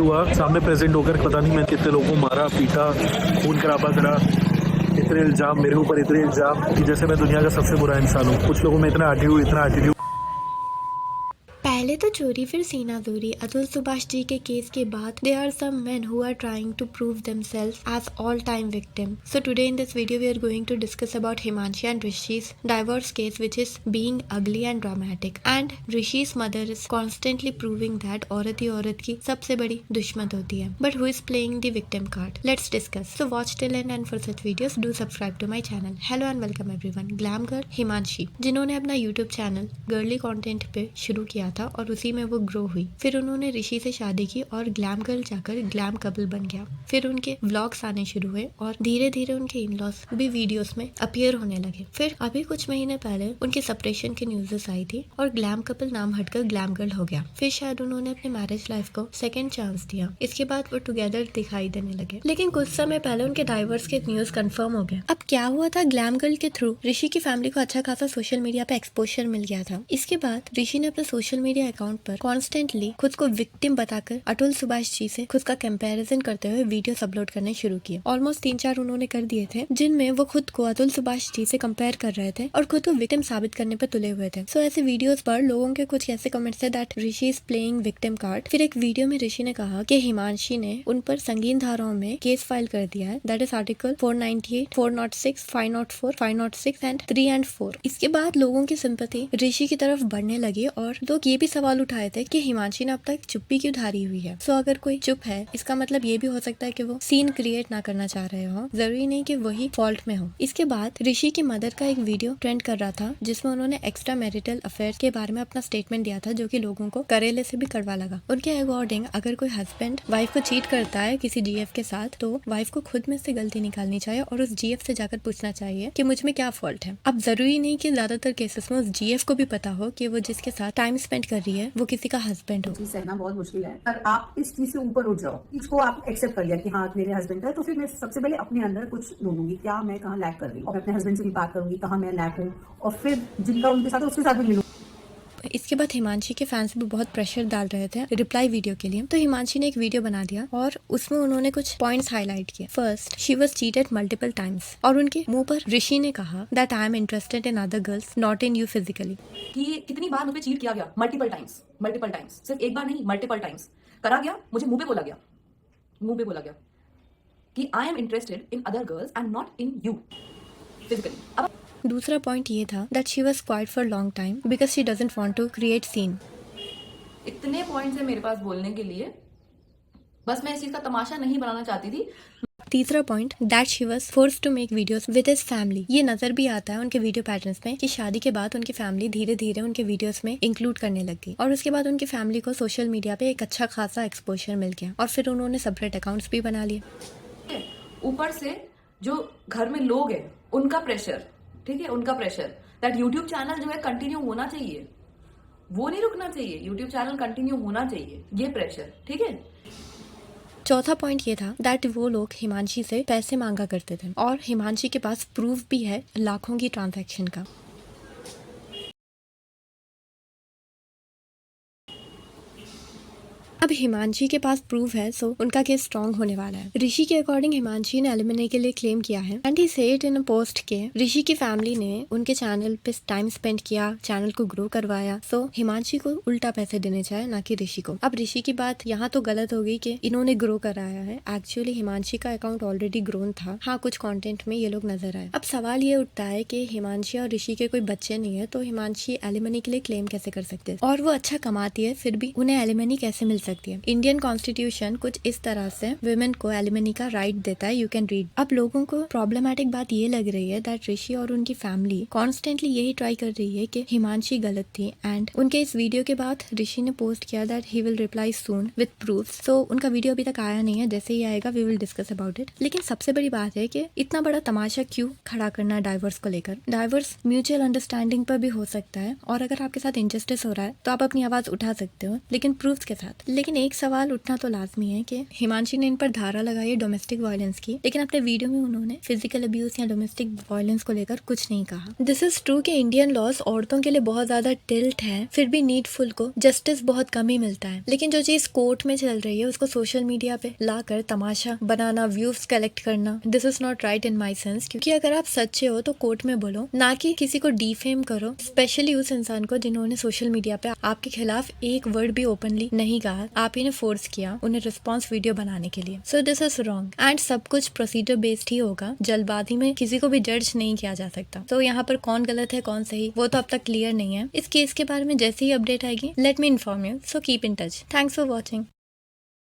हुआ सामने प्रेजेंट होकर, पता नहीं मैं कितने लोगों को मारा पीटा, खून खराबा करा, इतने इल्जाम मेरे ऊपर, इतने इल्जाम कि जैसे मैं दुनिया का सबसे बुरा इंसान हूँ। कुछ लोगों में इतना एटीट्यूड। पहले तो चोरी फिर सीना दूरी। अतुल सुभाष जी के केस के बाद there are some men who are trying to prove themselves as all-time victim. So today in this video we are going to discuss about Himanshi and Rishi's divorce case, which is being ugly and dramatic. And Rishi's mother is constantly proving that औरत ही औरत की सबसे बड़ी दुश्मन होती है. But who is playing the victim card? Let's discuss. So watch till end, and for such videos do subscribe to my channel. Hello and welcome everyone. Glam girl Himanshi, जिन्होंने अपना YouTube चैनल गर्ली कंटेंट पे शुरू किया था और उसी में वो ग्रो हुई। फिर उन्होंने ऋषि से शादी की और ग्लैम गर्ल जाकर ग्लैम कपल बन गया। फिर उनके व्लॉग्स आने शुरू हुए और धीरे धीरे उनके इन-लॉज भी वीडियोस में अपीयर होने लगे। फिर अभी कुछ महीने पहले उनके सेपरेशन की न्यूज़ेस आई थी और ग्लैम कपल नाम हटकर ग्लैम गर्ल हो गया। फिर शायद उन्होंने अपनी मैरिज लाइफ को सेकेंड चांस दिया। इसके बाद वो टुगेदर दिखाई देने लगे, लेकिन कुछ समय पहले उनके डाइवर्स के न्यूज कंफर्म हो गए। अब क्या हुआ था, ग्लैम गर्ल के थ्रू ऋषि की फैमिली को अच्छा खासा सोशल मीडिया पे एक्सपोजर मिल गया था। इसके बाद ऋषि ने अपने सोशल मीडिया अकाउंट पर कॉन्स्टेंटली खुद को विक्टिम बताकर अतुल सुभाष जी से खुद का कंपैरिजन करते हुए वीडियोस अपलोड करने शुरू किए। ऑलमोस्ट 3-4 उन्होंने कर दिए थे, जिनमें वो खुद को अतुल सुभाष जी से कंपेयर कर रहे थे और खुद को विक्टिम साबित करने पर तुले हुए थे। सो ऐसे वीडियोस पर लोगों के कुछ ऐसे कमेंट्स थे that Rishi is playing victim card. फिर एक वीडियो में ऋषि ने कहा कि हिमांशी ने उन पर संगीन धाराओं में केस फाइल कर दिया है, that is article 498, 406, 504, 506 and 3 and 4। इसके बाद लोगों की सिंपैथी ऋषि की तरफ बढ़ने लगी और लोग ये भी सवाल उठाए थे कि हिमांशी ने अब तक चुप्पी क्यों धारी हुई है। सो अगर कोई चुप है, इसका मतलब ये भी हो सकता है कि वो सीन क्रिएट ना करना चाह रहे हो, जरूरी नहीं कि वही फॉल्ट में हो। इसके बाद ऋषि की मदर का एक वीडियो ट्रेंड कर रहा था, जिसमें उन्होंने एक्स्ट्रा मैरिटल अफेयर के बारे में अपना स्टेटमेंट दिया था, जो कि लोगों को करेले से भी कड़वा लगा। उनके अकॉर्डिंग अगर कोई हस्बैंड वाइफ को चीट करता है किसी जीएफ के साथ, तो वाइफ को खुद में से गलती निकालनी चाहिए और उस जीएफ से जाकर पूछना चाहिए कि मुझ में क्या फॉल्ट है। अब जरूरी नहीं कि ज्यादातर केसेस में उस जीएफ को भी पता हो कि वो जिसके साथ टाइम स्पेंड कर रही है वो किसी का हस्बैंड हो। चीज सहना बहुत मुश्किल है, पर आप इस चीज से ऊपर उठ जाओ, इसको आप एक्सेप्ट कर लिया कि हाँ मेरे हस्बैंड है, तो फिर मैं सबसे पहले अपने अंदर कुछ ढूंढूंगी, क्या मैं कहाँ लैक कर रही हूँ, और अपने हस्बैंड से भी बात करूंगी कहाँ मैं लैक हूँ, और फिर जिनका उनके साथ है उसके साथ भी मिलूंगी। इसके बाद हिमांशी के फैंस भी बहुत प्रेशर डाल रहे थे रिप्लाई वीडियो के लिए, तो हिमांशी ने एक वीडियो बना दिया और उसमें उन्होंने कुछ पॉइंट्स हाईलाइट किए। First, she was cheated multiple times और उनके मुंह पर ऋषि ने कहा that I am interested in other girls, not in you physically. कि कितनी बार मुझे चीट किया गया, मल्टीपल टाइम्स, सिर्फ एक बार नहीं, मल्टीपल टाइम्स करा गया, मुझे मुंह पे बोला गया कि I am interested in other girls and not in you physically. अब दूसरा पॉइंट ये था that she was quite for long time because she doesn't want to create scene. इतने पॉइंट्स है मेरे पास बोलने के लिए, बस मैं इस चीज का तमाशा नहीं बनाना चाहती थी। तीसरा point, that she was forced to make videos with his family. ये नजर भी आता है उनके वीडियो पैटर्न्स में कि शादी के बाद उनकी फैमिली धीरे धीरे उनके वीडियोस में इंक्लूड करने लग गई और उसके बाद उनकी फैमिली को सोशल मीडिया पे एक अच्छा खासा एक्सपोजर मिल गया और फिर उन्होंने सेपरेट अकाउंट्स भी बना लिए। ऊपर से जो घर में लोग हैं उनका प्रेशर, ठीक है, उनका प्रेशर दैट यूट्यूब चैनल जो है कंटिन्यू होना चाहिए, वो नहीं रुकना चाहिए, यूट्यूब चैनल कंटिन्यू होना चाहिए, ये प्रेशर, ठीक है। चौथा पॉइंट ये था दैट वो लोग हिमांशी से पैसे मांगा करते थे और हिमांशी के पास प्रूफ भी है लाखों की ट्रांजैक्शन का। अब हिमांशी के पास प्रूफ है, सो उनका केस स्ट्रॉन्ग होने वाला है। ऋषि के अकॉर्डिंग हिमांशी ने एलिमनी के लिए क्लेम किया है and he said in a post के ऋषि की फैमिली ने उनके चैनल पे टाइम स्पेंड किया, चैनल को ग्रो करवाया, सो हिमांशी को उल्टा पैसे देने चाहिए ना कि ऋषि को। अब ऋषि की बात यहाँ तो गलत हो गई कि इन्होंने ग्रो कराया है, एक्चुअली हिमांशी का अकाउंट ऑलरेडी ग्रोन था। हाँ, कुछ कॉन्टेंट में ये लोग नजर आए। अब सवाल ये उठता है कि हिमांशी और ऋषि के कोई बच्चे नहीं है, तो हिमांशी एलिमनी के लिए क्लेम कैसे कर सकते हैं, और वो अच्छा कमाती है फिर भी उन्हें एलिमनी कैसे मिल सकती है। इंडियन कॉन्स्टिट्यूशन कुछ इस तरह से वुमेन को एलिमनी का राइट देता है, यू कैन रीड। अब लोगों को प्रॉब्लमैटिक बात ये लग रही है दैट ऋषि और उनकी फैमिली कॉन्स्टेंटली यही ट्राई कर रही है कि हिमांशी गलत थी एंड उनके इस वीडियो के बाद ऋषि ने पोस्ट किया that he will reply soon with proofs. So उनका वीडियो अभी तक आया नहीं है, जैसे ही आएगा we will discuss about it. लेकिन सबसे बड़ी बात है कि इतना बड़ा तमाशा क्यों खड़ा करना है डाइवर्स को लेकर। डाइवर्स म्यूचुअल अंडरस्टैंडिंग पर भी हो सकता है और अगर आपके साथ इनजस्टिस हो रहा है तो आप अपनी आवाज उठा सकते हो, लेकिन प्रूफ्स के साथ। लेकिन एक सवाल उठना तो लाजमी है कि हिमांशी ने इन पर धारा लगाई है डोमेस्टिक वायलेंस की, लेकिन अपने वीडियो में उन्होंने फिजिकल अब्यूज या डोमेस्टिक वायलेंस को लेकर कुछ नहीं कहा। दिस इज ट्रू कि इंडियन लॉज औरतों के लिए बहुत ज्यादा टिल्ट है, फिर भी नीडफुल को जस्टिस बहुत कम ही मिलता है। लेकिन जो चीज कोर्ट में चल रही है उसको सोशल मीडिया पे लाकर तमाशा बनाना, व्यूज कलेक्ट करना, this is not right in my sense. क्योंकि अगर आप सच्चे हो तो कोर्ट में बोलो, ना कि किसी को डिफेम करो, स्पेशली उस इंसान को जिन्होंने सोशल मीडिया पे आपके खिलाफ एक वर्ड भी ओपनली नहीं कहा। आप ही ने फोर्स किया उन्हें रिस्पॉन्स वीडियो बनाने के लिए। So this is wrong and सब कुछ प्रोसीजर बेस्ड ही होगा। जल्दबाजी में किसी को भी जज नहीं किया जा सकता। तो यहाँ पर कौन गलत है कौन सही वो तो अब तक क्लियर नहीं है। इस केस के बारे में जैसे ही अपडेट आएगी let me inform you. So keep in touch. Thanks for watching.